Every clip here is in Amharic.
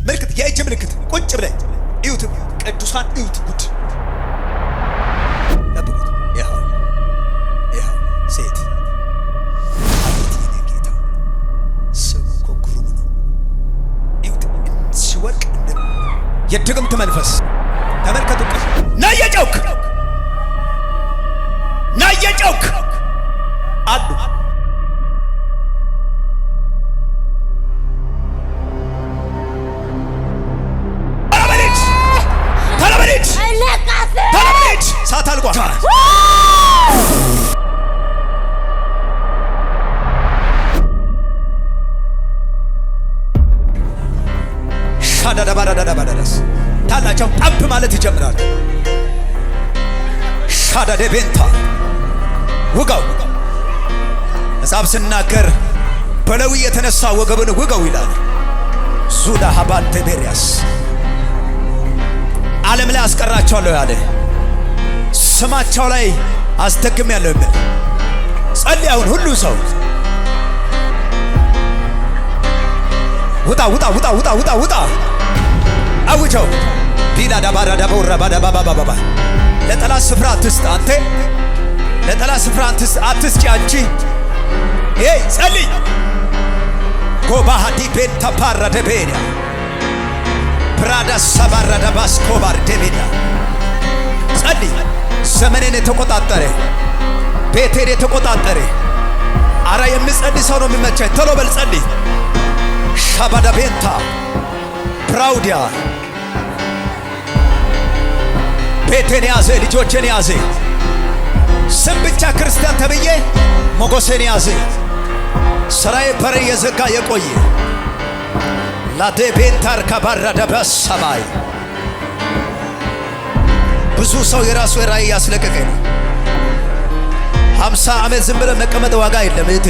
ምልክት የእጅ ምልክት ቁጭ ብለህ እዩት። ቅዱሳን እዩት። ጉድ ጠብቁት። ይኸው ሴት አቤት የኔ ጌታ ሰው እኮ ግሩም ነው። እዩት ሲወርቅ የድግምት መንፈስ ተመልከቱ። ና እየጨውክ አሉ ሳት አልቋል። ሻዳዳባዳዳባዳዳስ ታላቸው ጠብ ማለት ይጀምራል። ሻዳደ ቤንታ ውጋው መጽሐፍ ስናገር በሌዊ የተነሳ ወገብን ውጋው ይላል። ዙዳ ሀባን ቴቤሪያስ ዓለም ላይ አስቀራቸዋለሁ ያለ ስማቸው ላይ አስደግም ያለው የሚል ጸልይ። አሁን ሁሉ ሰው ውጣ ውጣ ውጣ ውጣ ውጣ ውጣ አውጀው ቢላዳ ባራዳ በወራ ባዳ ባባባባ ለጠላት ስፍራ አትስጥ። አንተ ለጠላት ስፍራ አትስጪ። አንቺ ኤይ ጸልይ። ጎባሃዲ ቤት ተፓራደ ቤሪያ ብራዳ ሰባራዳ ባስኮባር ደቤሪያ ጸልይ። ዘመኔን የተቆጣጠረ ቤቴን የተቆጣጠረ አራ የሚጸልይ ሰው ነው የሚመቸኝ። ቶሎ በል ጸልይ። ሻባዳ ቤንታ ፕራውዲያ ቤቴን ያዘ፣ ልጆቼን ያዘ። ስም ብቻ ክርስቲያን ተብዬ ሞገሴን ያዘ። ስራዬ በር የዘጋ የቆየ ላዴቤንታር ከባራዳ በሰማይ ብዙ ሰው የራሱ ራእይ ያስለቀቀ ነው። 50 ዓመት ዝም ብለህ መቀመጥ ዋጋ የለም። እህቴ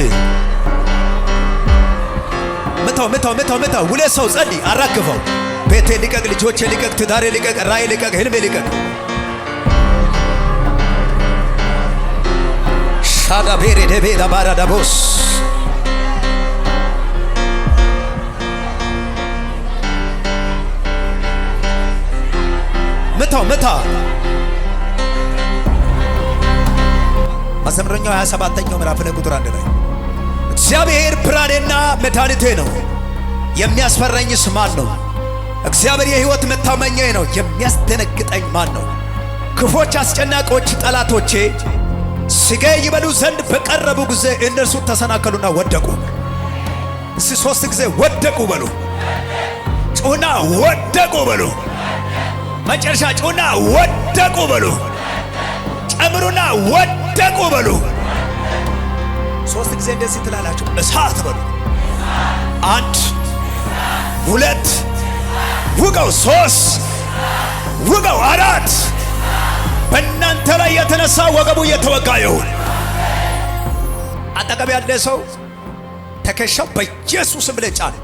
ምታው ሁሌ ሰው ጸልይ። አራግፈው። ቤቴ ልቀቅ፣ ልጆቼ ልቀቅ፣ ትዳሬ ልቀቅ፣ ራእይ ልቀቅ፣ ህልሜ ልቀቅ። ሻዳ ቤሬ ደቤ ዳባራ ዳቦስ ምታ መዝሙረኛው 27ኛው ምዕራፍ ላይ ቁጥር 1 ላይ እግዚአብሔር ብርሃኔና መድኃኒቴ ነው፣ የሚያስፈራኝስ ማን ነው? እግዚአብሔር የሕይወት መታመኛዬ ነው፣ የሚያስደነግጠኝ ማን ነው? ክፎች አስጨናቂዎች ጠላቶቼ ሥጋዬ ይበሉ ዘንድ በቀረቡ ጊዜ እነርሱ ተሰናከሉና ወደቁ። እስቲ 3 ጊዜ ወደቁ በሉ። ጩና ወደቁ በሉ። መጨረሻ ጩና ወደቁ በሉ። ጨምሩና ወደቁ በሉ። 3 ጊዜ እንደዚህ ትላላችሁ። እሳት በሉ። 1 2 ውጋው። 3 ውጋው። 4 በእናንተ ላይ የተነሳ ወገቡ እየተወጋ ይሁን። አጠገብ ያለ ሰው ተከሻው በኢየሱስ ብለህ ጫን።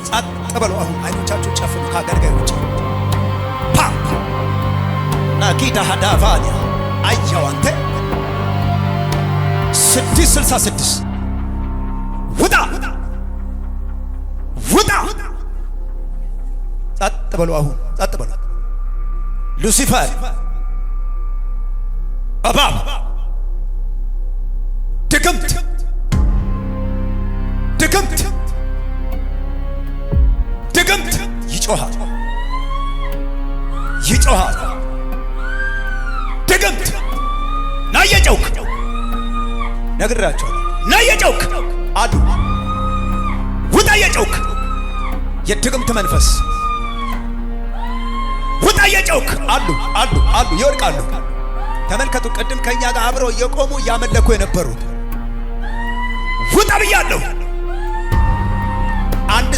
ጸጥ በሉ። አሁን አይኖቻችሁ ጨፍኑ። ከአገልጋዮች ናጊዳ ሃዳቫኒያ አያው አንተ 666 ውጣ ውጣ። ጸጥ በሉ። አሁን ጸጥ በሉ። ሉሲፈር እባብ ድግምት ይጮሃል። ድግምት ና እየጨውክ ነግራቸዋለሁ። ና እየጨውክ አሉ። ውጣ እየጨውክ የድግምት መንፈስ ውጣ እየጨውክ አሉ ይወድቃሉ። ተመልከቱ። ቅድም ከኛ ጋር አብረው እየቆሙ እያመለኩ የነበሩት ውጣ ብያለሁ። አንድ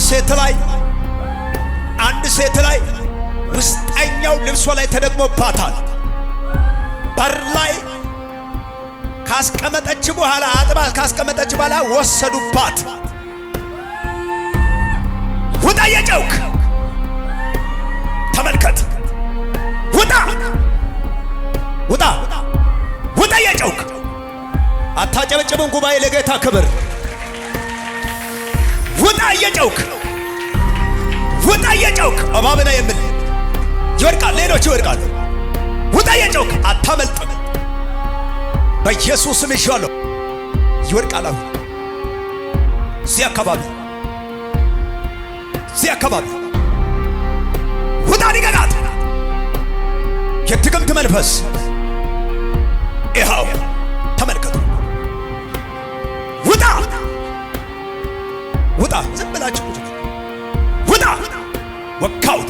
ሴት ላይ ውስጠኛው ልብሷ ላይ ተደግሞባታል። በር ላይ ካስቀመጠች በኋላ አጥባ ካስቀመጠች በኋላ ወሰዱባት። ውጣ እየጨውክ ተመልከት። ውጣ እየጨውክ። አታጨበጭብም። ጉባኤ ለጌታ ክብር እየጨውክ ውጣ እየጨውክ እባብና የምን ይወድቃል፣ ሌሎች ይወድቃሉ። ውጣ እየጨውክ አታመልጥም። በኢየሱስ ስም ይሻለው ይወድቃል። አሁን እዚህ አካባቢ ውጣ ሊገናት የድግምት መንፈስ ይኸው ተመልከቱ። ውጣ ውጣ፣ ዝም ብላችሁ ውጣ። ወካውት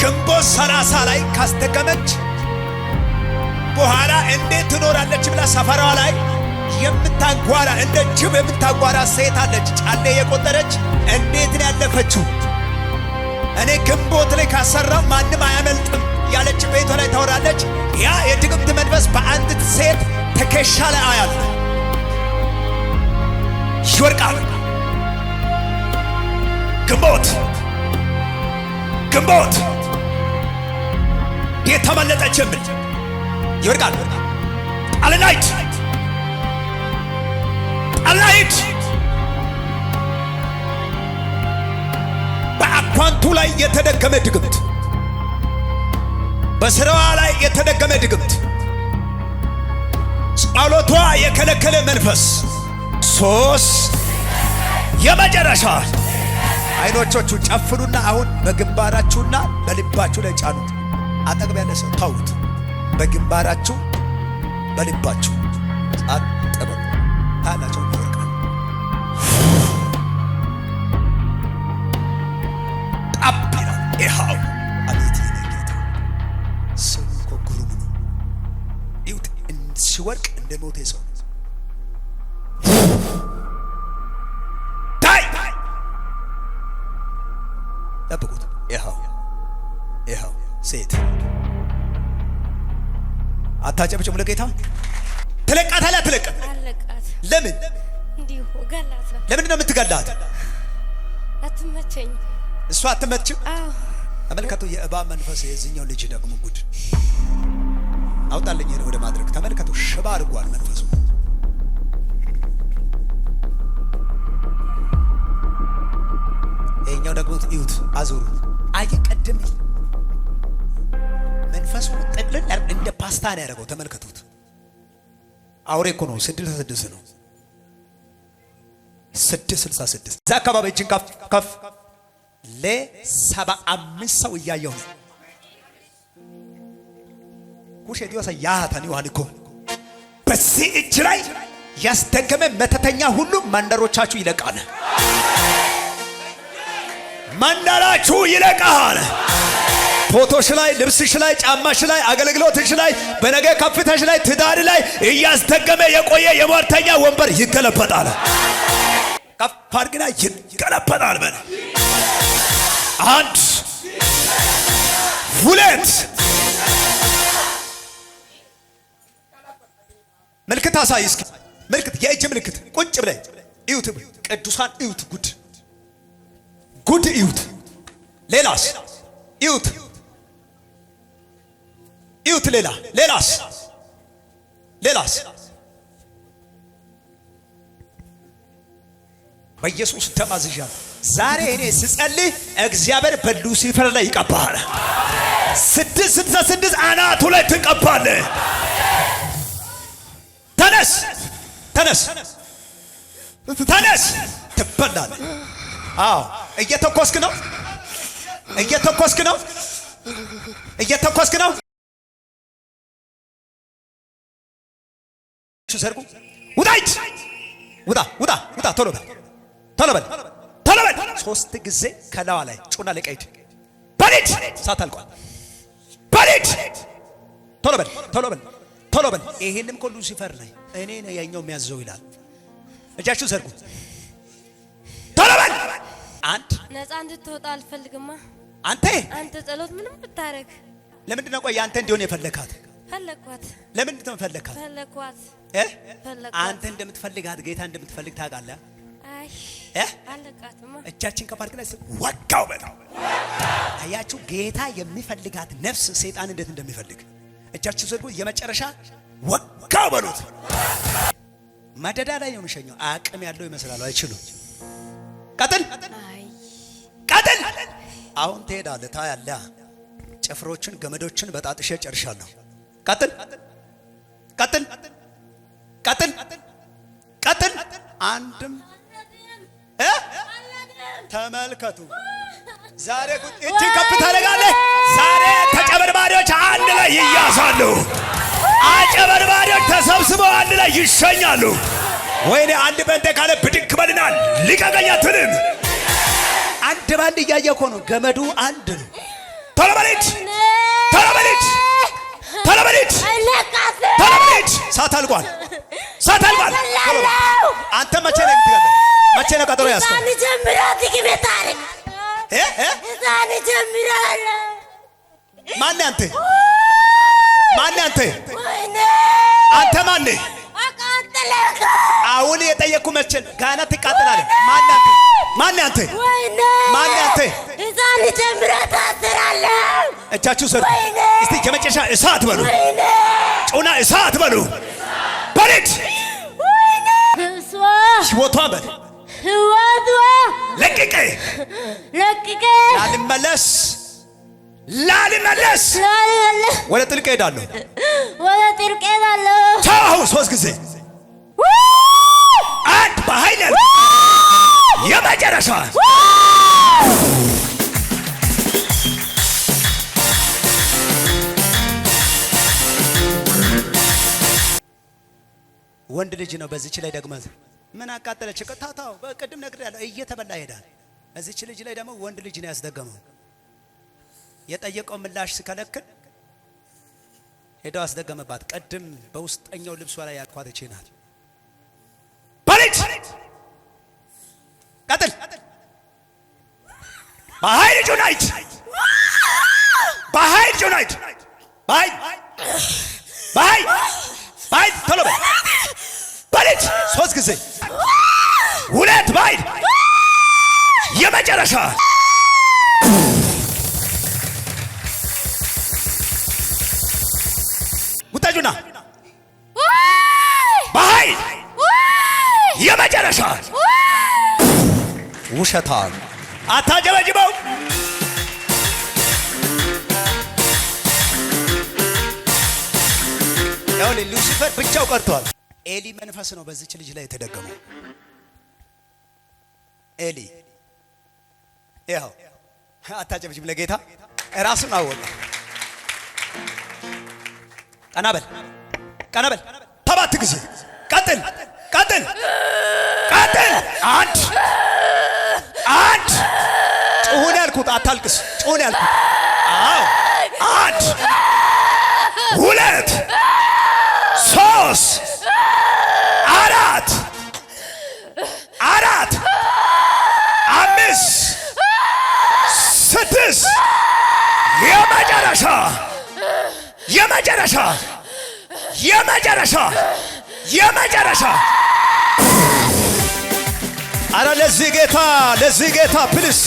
ግንቦት 30 ላይ ካስደገመች በኋላ እንዴት ትኖራለች ብላ ሰፈሯ ላይ የምታጓራ እንደ ጅብ የምታጓራ ሴት አለች። ጫሌ የቆጠረች እንዴት ነው ያለፈችው? እኔ ግንቦት ላይ ካሰራው ማንም አያመልጥም ያለች ቤቷ ላይ ታወራለች። ያ የድግምት መንፈስ በአንዲት ሴት ትከሻ ላይ አያለ ይወድቃል። ግንቦት የተመለጠች ምን ይወድቃል። ጣልናይት በአኳንቱ ላይ የተደገመ ድግምት፣ በስራዋ ላይ የተደገመ ድግምት፣ ጸሎቷ የከለከለ መንፈስ ሶስት የመጨረሻ አይኖቾቹ ጨፍኑና አሁን በግንባራችሁና በልባችሁ ላይ ጫኑት። አጠገብ ያለ ሰው ታውት። በግንባራችሁ በልባችሁ ጻጥበ ታላቸው ይወርቃል። ጣቢራ ይሃው አቤት የጌታ ስም እኮ ግሩም ነው። ይውት ሲወርቅ እንደ ሞተ ሰው ጠብቁት። ይኸው ሴት አታጨብጭም ለጌታ። ትለቃታለህ አትለቅም? ለምን እንዲሁ ገላት ነው። ለምን ነው የምትገላት? አትመቸኝ። እሷ አትመችም? ተመልከቱ። የእባብ መንፈስ የዚህኛው ልጅ ደግሞ ጉድ አውጣልኝ ወደ ማድረግ ተመልከቱ። ሽባ አድርጓል መንፈሱ። ይሄኛው ደግሞ እዩት፣ አዙሩት። አይቀድም መንፈሱ ጠቅልል እንደ ፓስታ ነው ያደረገው። ተመልከቱት። አውሬ እኮ ነው። 666 ነው። 666 እዛ አካባቢ እጅን ከፍ ለ75 ሰው እያየው ነው። ኩሽ ዲዮሳ ያታኒ ዋልኮ በዚህ እጅ ላይ ያስደገመ መተተኛ ሁሉ መንደሮቻችሁ ይለቃል። መንደራችሁ ይለቃል። ፎቶሽ ላይ፣ ልብስሽ ላይ፣ ጫማሽ ላይ፣ አገልግሎትሽ ላይ፣ በነገ ከፍተሽ ላይ፣ ትዳር ላይ እያስደገመ የቆየ የሟርተኛ ወንበር ይገለበጣል። ከፍ አድርግና ይገለበጣል። በል 1 2 ምልክት አሳይ እስኪ። ምልክት፣ የእጅ ምልክት። ቁጭ ብለ እዩት። ቅዱሳን እዩት። ጉድ እዩት። ሌላስ እዩት። ሌላስ በኢየሱስ ተማዝዣለሁ። ዛሬ እኔ ስጸልይ እግዚአብሔር በሉሲፈር ላይ ይቀባሃል። 666 አናቱ ላይ ትቀባለህ። ተነስ ትበላለህ። አዎ እየተኮስክ ነው። ዘርጉ። ውጣ ቶሎ በል 3 ጊዜ ከላዋ ላይ ጩና ለቀይድ በሊድ ሳታልቋል። በሊድ ቶሎ በል። ይሄንም እኮ ሉሲፈር ላይ እኔ ነው ያኛው የሚያዘው ይላል። እጃችሁ ዘርጉ። ቶሎ በል። ነፃ እንድትወጣ አልፈልግማ። አንተ ጸሎት ምንም ብታረግ ለምንድን ነው ቆይ አንተ እንዲሆን የፈለካት? ፈለኳት። ለምንድን ነው ፈለካት? ፈለኳት። አንተ እንደምትፈልጋት ጌታ እንደምትፈልግ ታውቃለህ? አይ አለቃትማ። እጃችን ከፋርክ ላይ ወጋው በለው። አያችሁ ጌታ የሚፈልጋት ነፍስ ሰይጣን እንዴት እንደሚፈልግ እጃችሁ ዘርጉ። የመጨረሻ ወጋው በሉት። መደዳ ላይ ነው የሚሸኘው። አቅም ያለው ይመስላል፣ አይችሉም። ቀጥል ቀጥል። አሁን ትሄዳለህ፣ ታያለህ። ጭፍሮችን ገመዶችን በጣጥሼ ጨርሻለሁ። ቀጥል ቀጥል ቀጥል ቀጥል። አንድም ተመልከቱ። ዛሬ እጅ ከፍ ታደርጋለህ። ዛሬ ተጨበርባሪዎች አንድ ላይ ይያዛሉ። አጨበርባሪዎች ተሰብስበው አንድ ላይ ይሸኛሉ። ወይኔ አንድ በእንተ ካለ ብድግ በልና ሊቀቀኝ አትልም። አንድ ባንድ እያየ እኮ ነው። ገመዱ አንድ ነው። ቶሎ በሊት ቶሎ በሊት ቶሎ በሊት ቶሎ በሊት። ሳት አልቋል፣ ሳት አልቋል። አንተ መቼ ነው የምትገለው? መቼ ነው ቀጠሮ ያዝከው? ማን አንተ? ማን አንተ? አንተ ማን? አሁን የጠየቅኩ መቼ ጋና ትቃጠላለህ? ማን አንተ? ማን አንተ? ማን አንተ? እዛን ጀምራ ታሰራለህ። እጃችሁ ሰሩ እስቲ። የመጨረሻ እሳት በሉ፣ ጩና እሳት በሉ። በሊት ህይወቷ በል ህይወቷ ለቅቄ ለቅቄ ላልመለስ ላልመለስ ወደ ጥልቅ ሄዳለሁ፣ ወደ ጥልቅ ሄዳለሁ። ታው 3 ጊዜ አንድ በኃይል የመጨረሻ ወንድ ልጅ ነው። በዚች ላይ ደግሞ ምን አቃጠለች? ታታው በቅድም ነግሬያለሁ። እየተበላ ይሄዳል። እዚች ልጅ ላይ ደግሞ ወንድ ልጅ ነው ያስደገመው። የጠየቀው ምላሽ ሲከለክል ሄደው አስደገመባት። ቅድም በውስጠኛው ልብሷ ላይ ያልኳት እቺ ናት። በሊት ቀጥል። በኃይል ጁናይት በኃይል ጁናይት በኃይል በኃይል በኃይል ቶሎ በል በሊት 3 ጊዜ 2 በኃይል የመጨረሻ ውጣጁና በኃይል የመጨረሻ ውሸታም አታጀበጅበው። ያው ሉሲፈር ብቻው ቀርቷል። ኤሊ መንፈስ ነው በዚች ልጅ ላይ የተደገመው። ኤሊ ያው አታጀበጅብ ለጌታ ራሱን አወቀ። ቀናበል ቀናበል 7 ጊዜ ቀጥል ቀጥል ቀጥል። አንድ ጩሁን ያልኩት አታልቅስ። ጩሁን ያልኩት አዎ። 1 2 3 4 5 6 የመጨረሻ የመጨረሻ የመጨረሻ የመጨረሻ። አረ ለዚህ ጌታ ፕሊስ።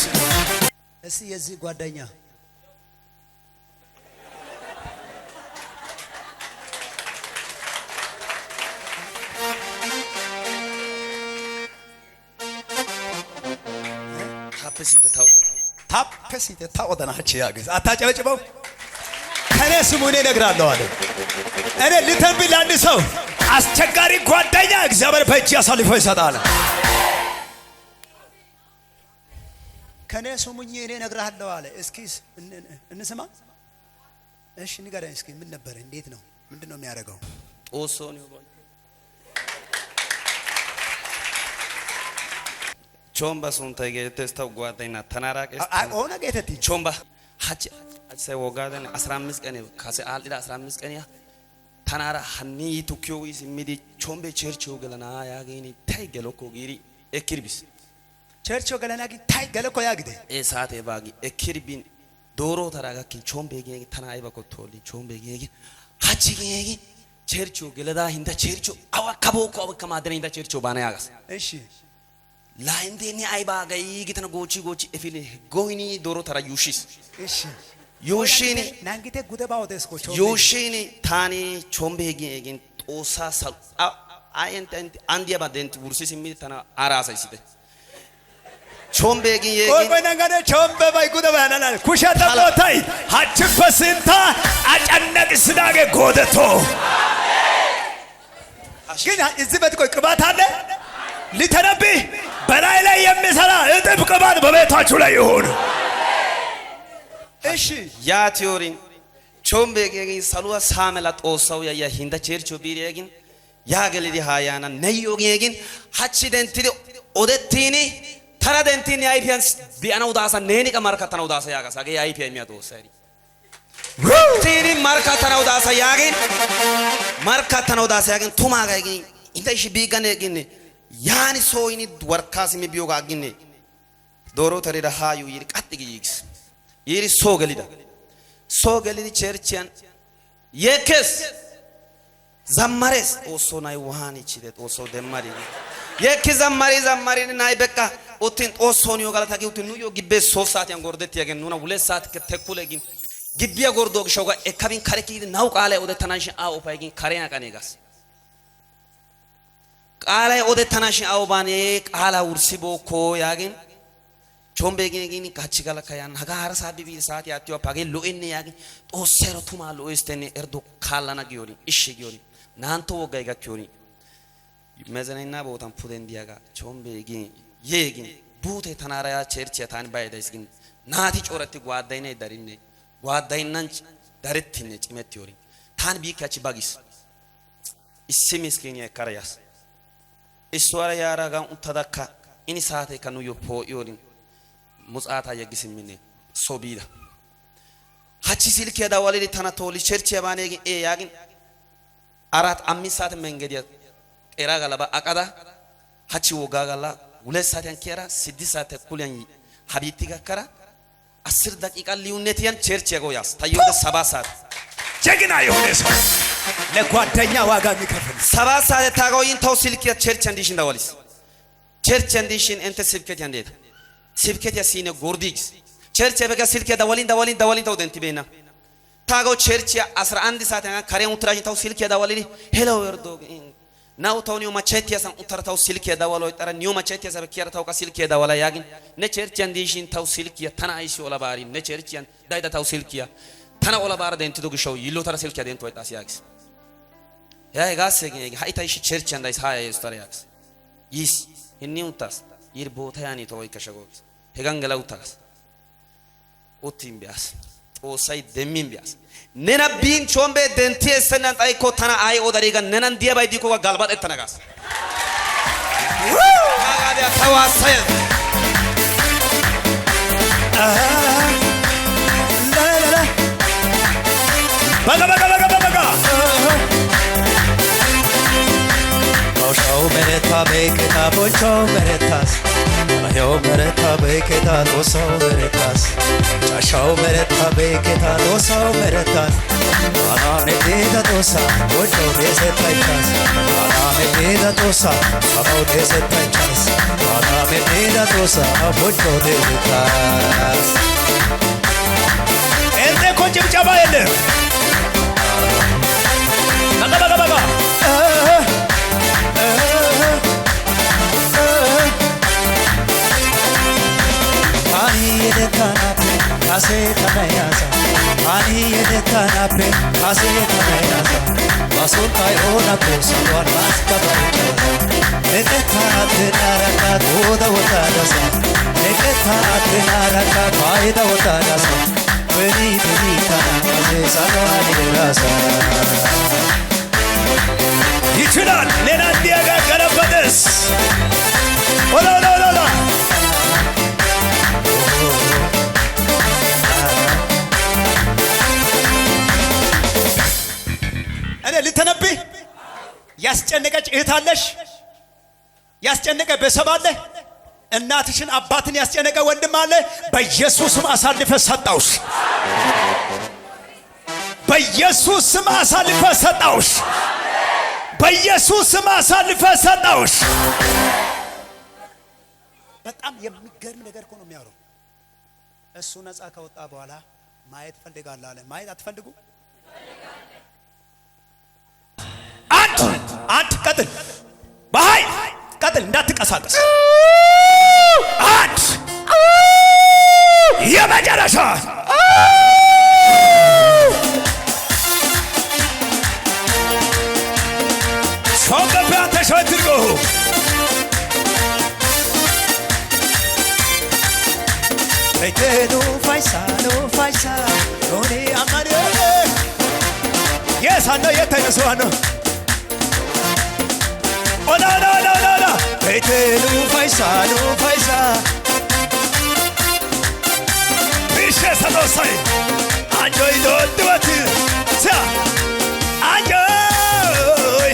እስቲ የዚህ ጓደኛ ታፕሲ ታወደናችሁ ያግዝ አታጨበጭበው። ከኔ ስሙኔ እነግራለሁ አለ። እኔ ልተንብይ ለአንድ ሰው አስቸጋሪ ጓደኛ እግዚአብሔር በእጅ አሳልፎ ይሰጣል። ከኔ ስሙኝ እኔ እነግራለሁ አለ። እስኪ እንስማ። እሺ ንገረኝ እስኪ ምን ነበር? እንዴት ነው? ምንድነው የሚያደርገው? ጦሶን ይባል ቾምባ ሱንታ ጌተስተው ጓደኛ ተናራቀስ ኦነ ጌተቲ ቾምባ ሀጭ አሰይ ወጋደን 15 ቀን ካሰ አልዳ 15 ቀን ያ ተናራ ሀኒ ቱኪዮ ሲሚዲ ቾምቤ ቸርቾ ገለና ያገኒ ታይ ገለኮ ጊሪ ኤክሪቢስ ቸርቾ ገለና ጊ ታይ ገለኮ ያግደ ኤሳቴ ባጊ ኤክሪቢን ዶሮ ተራጋኪ ቾምቤ ጊ ተናይ በኮቶሊ ቾምቤ ጊ ሀጭ ጊ ቸርቾ ገለዳ hinda ቸርቾ አዋ kaboko kamadani da chercho bana yagas እሺ la indeni ay baga yigitana gochi gochi efile goini doro tara yushis እሺ yushini ናንጊቴ ጉደባው ደስኮ yushini tani chombegi egin tosa sal ayent andiya badent bursi simmi tana arasa isite chombegi egin ቆይ ነንገደ ቾምበ ባይ ጉደባ ያናል ኩሻታ ቦታይ ሀጭ ፈስንታ አጨነቅ ስዳገ ጎደቶ ግን እዚህ ቤት ቆይ ቅባት አለ ሊተነብይ በላይ ላይ የሚሰራ እጥፍ ቅባት በቤታችሁ ላይ ይሁን እሺ ያ ቲዮሪን chombegi salua samela tosaw ya hinda chercho biregin ya gelidi hayana neyogi egin hachi dentidi odettini tara dentini aypian biana udasa neni ka markatana udasa yaga sage aypia miya tosari tini markatana udasa yagin markatana udasa yagin tumaga egin inda ishi bigane egin yani soyini warkasi mi biyoga egin doro tarida hayu yiri qattigi yigis yiri so gelida so gelidi cherchian yekes zammares oso nay wahani chide oso demmari yekki zammari nay bekka utin oso niyo galata ki utin nuyo gibbe so saatiyan gordetti yagen nuna wule saat ke tekulegin gibbiya gordog shoga ekabin kareki naw qaale odettanashi a opaygin karena kanegas qaale odettanashi a obane qaala ursibo ko yagen chombegi gini kachigala kayan haga har sabibi saati atyo page loenne yagi tosero tuma loestene erdo kallana giori ishshi giori nanto wogay gakyori mezenena botan puden diaga chombegi yegin bute tanara ya cherchi tan bayda isgin naati chorati gwadayne darinne gwadaynan darettine cimetyori tan bi kachi bagis issi miskini karayas iswara yara gan utadakka ini saate kanu yo po yorin musata yagisimine sobida hachi silke da walidi tana toli cherche banegi yagin arat ammi saat mengediya era galaba akada hachi wogagala wule saatan kera siddi saat kulyan habiti gakara 10 daqiqa liunetiyan cherche goyas tayode 7 saat ጀግና የሆነ ሰው ለጓደኛ ዋጋ የሚከፍል 7 saat tagoyin taw silke cherche andishin dawalis cherche andishin ente silke yandeta sibket yasine gordigs cherche bega silke dawalin tawdenti bena tago cherche 11 saat kare utraji taw silke dawalini hello erdo naw tawni macheti yasan utar taw silke dawalo tara niyo macheti yasa kiyara taw ka silke dawala yagin ne cherche andishin taw silke tana aishi ola bari ne cherche daida taw silke tana ola bara denti do gishaw yillo tara silke dento etas yagis ya gasege haita ishi cherche andais haya istara yagis yis inni utas yir botayani toy kashago hegan galautas otim bias o sai demin bias nena bin chombe denti esenan ay ko tana ay odariga nenan dia bay diko galbat etanagas kaga dia tawasay la baga Show mereta beketa bocho meretas Ayo mereta beketa doso meretas Show mereta beketa doso meretas Ana medida dosa bocho dese taitas Ana medida dosa amo dese taitas Ana medida dosa bocho dese taitas Ente kochim chaba ele Baga Aseta mayasa, ani yede kanape, aseta mayasa. Masota ona kosa wan maska baichasa. Neketa tenaraka toda wotadasa. Neketa tenaraka faida wotadasa. Veni kana ase sanwani rasa. ይችላል ሌላ እንዲያጋገረበትስ ኦላ እኔ ልተነብይ ያስጨነቀች እህት አለሽ ያስጨነቀ ቤተሰብ አለ እናትሽን አባትን ያስጨነቀ ወንድም አለ በኢየሱስም አሳልፈ ሰጣውሽ በኢየሱስም አሳልፈ ሰጣውሽ በኢየሱስ ስም አሳልፈ ሰጠውሽ። በጣም የሚገርም ነገር እኮ ነው የሚያወራው። እሱ ነፃ ከወጣ በኋላ ማየት ፈልጋለሁ አለ። ማየት አትፈልጉ? አንድ ቀጥል፣ በኃይል ቀጥል፣ እንዳትቀሳቀስ። አንድ የመጨረሻ ሾቀቢያን ተሸትርጎ Eno faisa Noni amare Yes, I know you tell us one Oh no Eno faisa Bishe sano sai Anjoy don't do it Sa Anjoy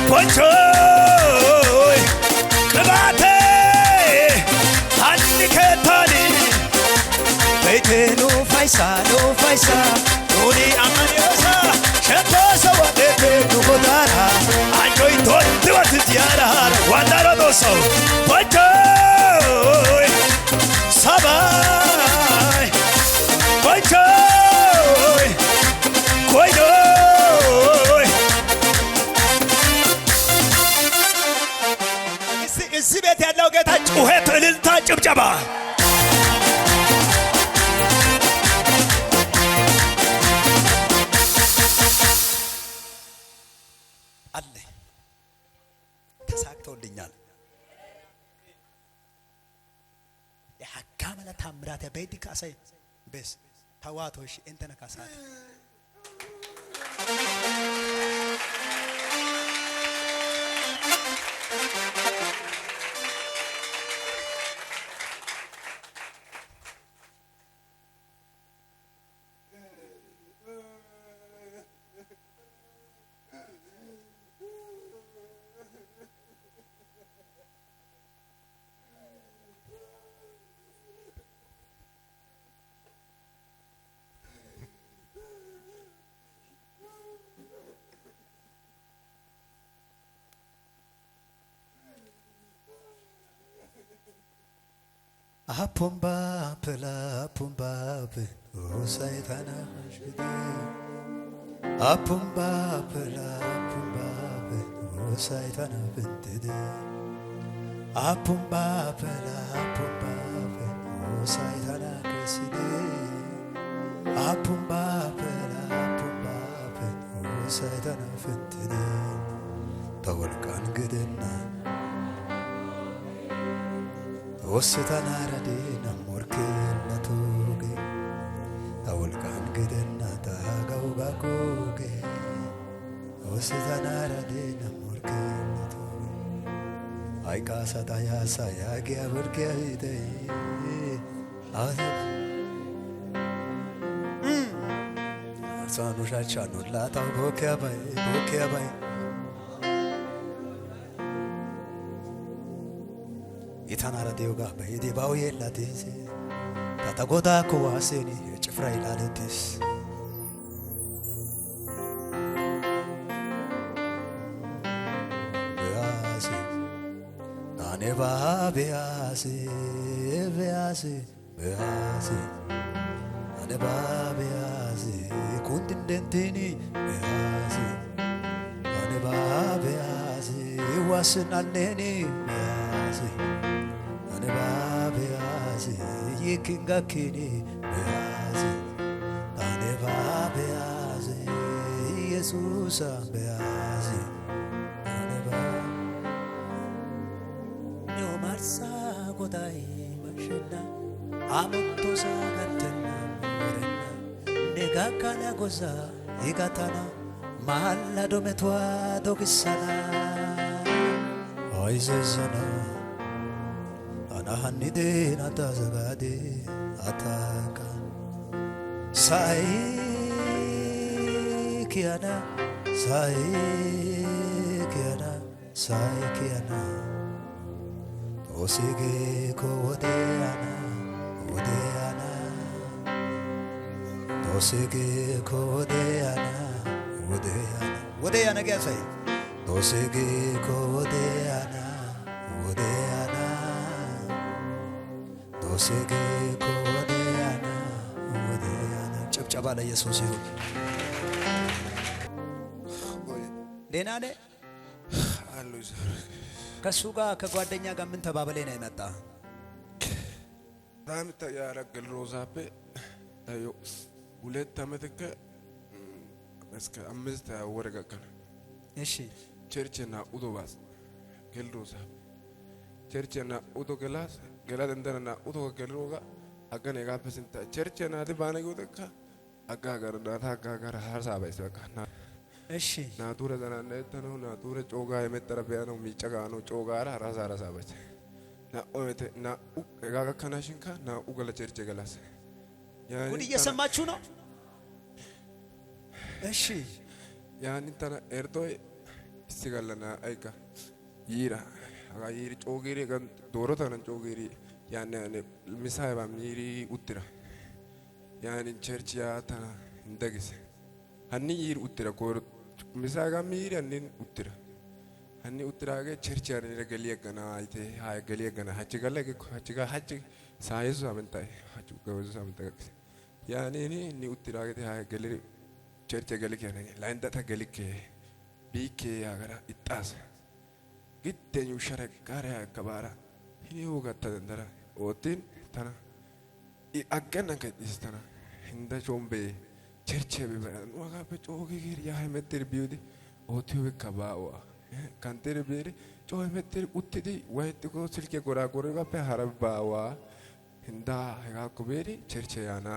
Ponchoy Kebate Anniketani no faisa Noni amaniosa Shetosa wadete nugodara Anjoy tondi watitiara Wandara doso Ponchoy Sabai Ponchoy Koidoy እዚህ ቤት ያለው ጌታ ጩኸት፣ እልልታ፣ ጭብጨባ አለ። ተሳክቶልኛል። የሐካመለ ታምራት በይዲ ካሳይ በስ ታዋቶሽ እንተነ ካሳት Apumba pela pumba pe usaitana shide Apumba pela pumba pe usaitana bintide Apumba pela pumba pe usaitana keside Apumba pela pumba pe usaitana bintide Tawalkan gidena Ositana radina morkela toge Awulkan gidena tagauga goge Ositana radina morkela toge Ay casa taya saya gya burke ide Azab Sanu shachanu lata boke abai Itana radioga bedi baoye latese tatagoda ko aseni chifra ilaletes bease aneva bease aneva bease kundindentini bease aneva bease wasenaneni bease Beazi, yikinga kini beazi, aneva beazi, Yesusa beazi, aneva. Yo marsa godai mashena, amutosa gatena morena, nega kana goza igatana, mahalla dometwa dogisana, oizezana. Hanide natazagade ataka sai kiana osige ko odeana osige ko odeana क्या सही ኖሴጌ ኮወዴያና ወዴያና ኖሴጌ ኮወዴያና ወዴያና ጭብጨባ ለኢየሱስ ይሁን። ደህና ነህ? ከሱ ጋር ከጓደኛ ጋር ምን ተባብለህ ነው የመጣ? ታምታ ያረገል ሮዛቤ ታዮ ሁለት ዓመት እስከ 5 ወር ገከለ። እሺ ቸርችና ኡዶባስ ገልሮዛ ቸርችና ኡዶ ገላስ ገላ እንደና ኡዶ ገልሮጋ አገነ ጋፈስንታ ቸርችና ዲባነ ጎተካ አጋጋር ዳታ አጋጋር ሐሳብ አይሰካና እሺ ናቱረ ዘናነተ ነው ናቱረ ጮጋ የመጠረቢያ ነው ሚጨጋ ነው ጮጋራ ራሳ ባች ና ኦሜቴ ና ጋጋ ከናሽንካ ና ኡገለ ቸርች ገላስ ጉድ እየሰማችሁ ነው። እሺ ያን እንተና ኤርዶይ ሲጋለና አይካ ይራ አጋ ይሪ ጮጊሪ ገን ዶሮታን ጮጊሪ ያን ሚሳይባ ሚሪ ኡትራ ያን ቸርች ያታና እንደግስ ሀኒ ይር ኡትራ ኮር ሚሳጋ ሚሪ አንኒን ኡትራ ሀኒ ኡትራገ ቸርች ያን ገሊየገና አይቴ ሃይ ገሊየገና ሀጭ ገለገ ሀጭ ሳይዙ አመንታይ ሀጭ ገወዙ አመንታይ ያኔ ኒ ኡትራገ ሃይ ገሊ ቸርች ገሊከ ነኝ ላንዳታ ገሊከ ቢኬ ያገራ ኢጣስ ግደኙ ሸረቅ ጋራ ከባራ ሂኒው ገተንደራ ኦቲን ተና አገና ከዲስተና እንደ ቾምቤ ቸርች ቢበራን ዋጋ በጮጊ ግር ያህ መትር ቢውዲ ኦቲው ከባዋ ካንተር ቢሪ ጮይ መትር ኡትዲ ወይት ኮ ስልኬ ጎራ ጎራ ባፔ ሀረባዋ እንዳ ሄጋ ኮቤሪ ቸርች ያና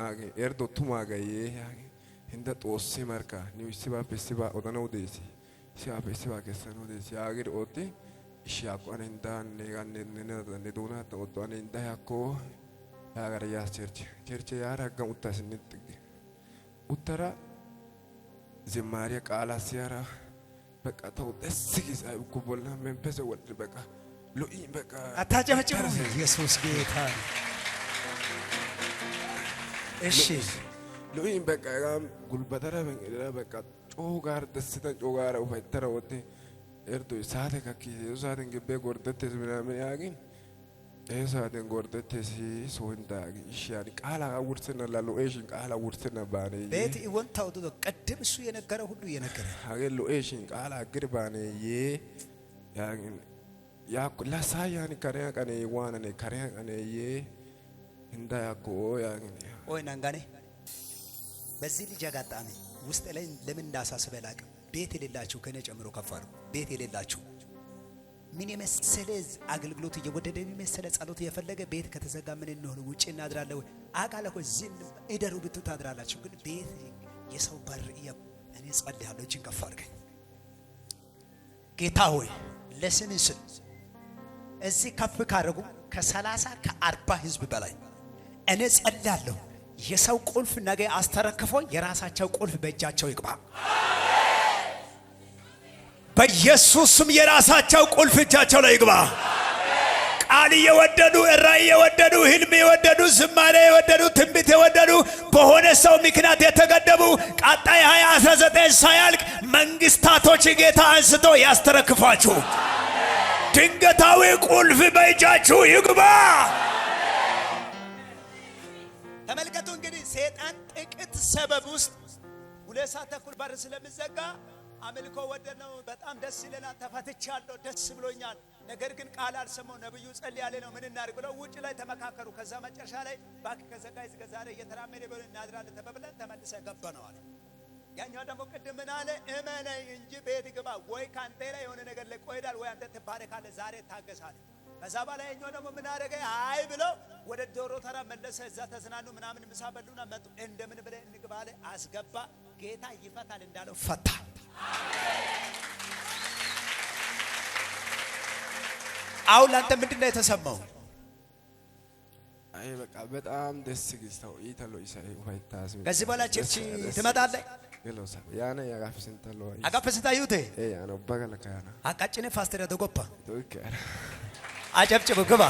ኤርዶ ቱማጋዬ እንደ ጦስ ማርካ ኒውሲባ ፔሲባ ኦዳናው ዴሲ ሲባ ፔሲባ ከሰኖ ዴሲ አገር ኦቲ ሻቆን እንዳ ነጋን ነዶና ተኦቷን እንዳ ያኮ ያገር ያ ቸርች ያራጋ ኡታስንት ኡተራ ዝማሪያ ቃላ ሲያራ በቃ ተው ደስ ይዛይ ኩቦልና መንፈስ ወድ በቃ ሎኢ በቃ አታጨበጭቡ። ኢየሱስ ጌታ። እሺ ሎኢን በቃ ጉልበተራ በቃ ጮጋር ደስታ ጮጋራ ወይተራ ወቴ ኤርዶ ሳተ ከኪ ሳተን ገበ ጎርደቴስ ምናምን ያግን ሳተን ጎርደቴስ ሶንዳ ይሻል ቃላ ውርትና ላሎ ኤሽን ቃላ ውርትና ባኔ ቤት ይወንታው ዶ ቀደም እሱ የነገረ ሁሉ የነገረ አገሎ ኤሽን ቃላ ግርባኔ ያግን ያ ላሳያን ከሪያ ቀኔ ዋናኔ ከሪያ ቀኔ እንዳ ያኮ ያግን ኦይ ናንጋኔ በዚህ ልጅ አጋጣሚ ውስጥ ላይ ለምን እንዳሳስበ ላቅም ቤት የሌላችሁ ከኔ ጨምሮ ከፋሩ ቤት የሌላችሁ ምን የመሰለ አገልግሎት እየወደደ የሚመሰለ ጸሎት የፈለገ ቤት ከተዘጋ ምን እንሆን ውጪ እናድራለን አቃለ እኮ ዝም እደሩ ብትታድራላችሁ ግን ቤት የሰው በር እኔ ጸልያለሁ እጅን ከፍ አድርገኝ ጌታ ሆይ ለስምህ ስል እዚህ ከፍ ካረጉ ከ30 ከ40 ህዝብ በላይ እኔ ጸልያለሁ የሰው ቁልፍ ነገ አስተረክፎ የራሳቸው ቁልፍ በእጃቸው ይግባ በኢየሱስ ስም የራሳቸው ቁልፍ እጃቸው ላይ ይግባ ቃል የወደዱ ራእይ የወደዱ ህልም የወደዱ ዝማሬ የወደዱ ትንቢት የወደዱ በሆነ ሰው ምክንያት የተገደቡ ቀጣይ 2019 ሳያልቅ መንግስታቶች ጌታ አንስቶ ያስተረክፋችሁ ድንገታዊ ቁልፍ በእጃችሁ ይግባ ተመልከቱ እንግዲህ ሰይጣን ጥቂት ሰበብ ውስጥ 2 ሰዓት ተኩል በር ስለምዘጋ አምልኮ ወደነው በጣም ደስ ይለናል ተፈትቻለሁ ደስ ብሎኛል ነገር ግን ቃል አልሰማው ነብዩ ጸልይ ያለ ነው ምን እናድርግ ብለው ውጪ ላይ ተመካከሩ ከዛ መጨረሻ ላይ ባክ ከዘጋይ ዝገዛረ እየተራመደ ብሎ እናድራለን ተበብለን ተመልሰ ገባነዋል ያኛው ደግሞ ቅድም ምን አለ እመነኝ እንጂ ቤት ግባ ወይ ካንተ ላይ የሆነ ነገር ለቆይዳል ወይ አንተ ተባረካለህ ዛሬ ታገሳለህ ከዛ በላይ ያኛው ደግሞ ምን አደረገ አይ ብለው ወደ ዶሮ ተራ መለሰ እዛ ተዝናኑ ምናምን ምሳ በሉና መጡ እንደምን ብለ እንግባለ አስገባ ጌታ ይፈታል እንዳለው ፈታ አሁን አንተ ምንድነው የተሰማው አይ በቃ በጣም ደስ ይስተው ይተሎ ይሳይ ወይታስ ከዚህ በኋላ ቸርች ትመጣለህ ገሎሳ ያነ ያጋፍስንተሎ አጋፍስንታ ይውቴ ያነ በገለካ ያነ አቃጭኔ ፋስተር ያተጎፓ ኦኬ አጨብጭብ ግባ